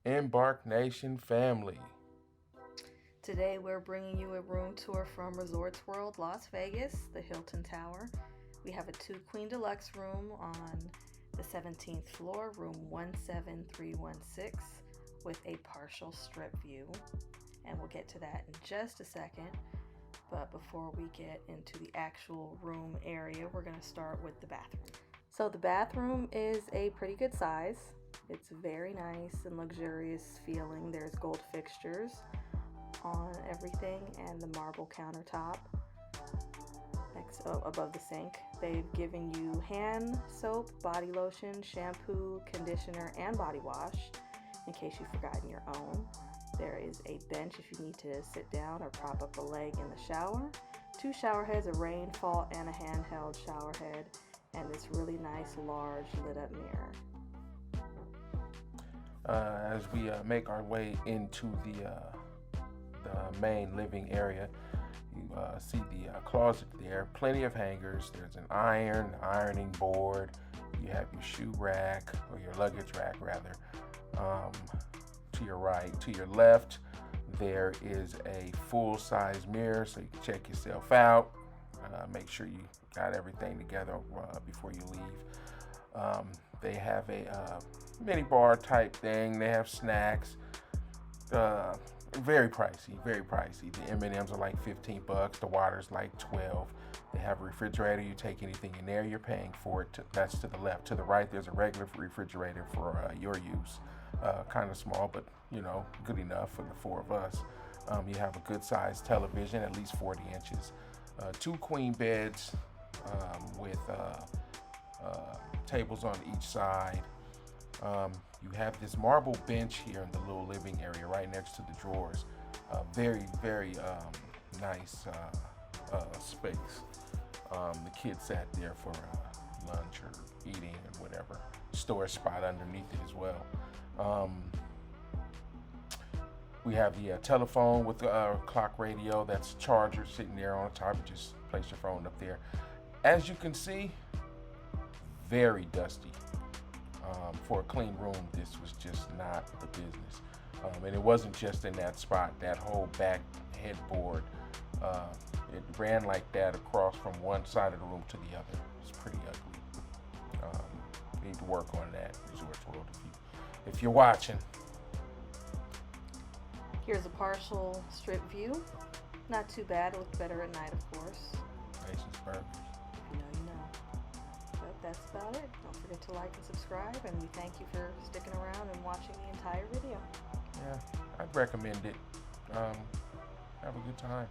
Embark Nation family. Today we're bringing you a room tour from Resorts World Las Vegas, the Hilton Tower. We have a 2-queen deluxe room on the 17th floor, room 17316, with a partial strip view. And we'll get to that in just a second. But before we get into the actual room area, we're going to start with the bathroom. So the bathroom is a pretty good size. It's very nice and luxurious feeling. There's gold fixtures on everything and the marble countertop above the sink. They've given you hand soap, body lotion, shampoo, conditioner, and body wash in case you've forgotten your own. There is a bench if you need to sit down or prop up a leg in the shower. 2 shower heads, a rainfall and a handheld shower head, and this really nice large lit up mirror. As we make our way into the main living area, you see the closet there. Plenty of hangers. There's an ironing board. You have your shoe rack, or your luggage rack rather. To your right, to your left, there is a full-size mirror so you can check yourself out. Make sure you got everything together before you leave. They have a mini bar type thing. They have snacks. Very pricey, very pricey. The M&Ms are like $15. The water's like $12. They have a refrigerator. You take anything in there, you're paying for it. That's to the left. To the right, there's a regular refrigerator for your use. Kind of small, but good enough for the 4 of us. You have a good sized television, at least 40 inches. 2 queen beds with tables on each side. You have this marble bench here in the little living area right next to the drawers. Very, very nice space. The kids sat there for lunch or eating and whatever. Storage spot underneath it as well. We have the telephone with the clock radio. That's a charger sitting there on the top. You just place your phone up there. As you can see, very dusty. For a clean room, this was just not the business. And it wasn't just in that spot. That whole back headboard, it ran like that across from one side of the room to the other. It's pretty ugly. Need to work on that, Resorts World, if you're watching. Here's a partial strip view. Not too bad. It looks better at night, of course. Nation's Burgers. If you know, you know. But that's about it. Don't forget to like and subscribe, and we thank you for sticking around and watching the entire video. Yeah, I'd recommend it. Have a good time.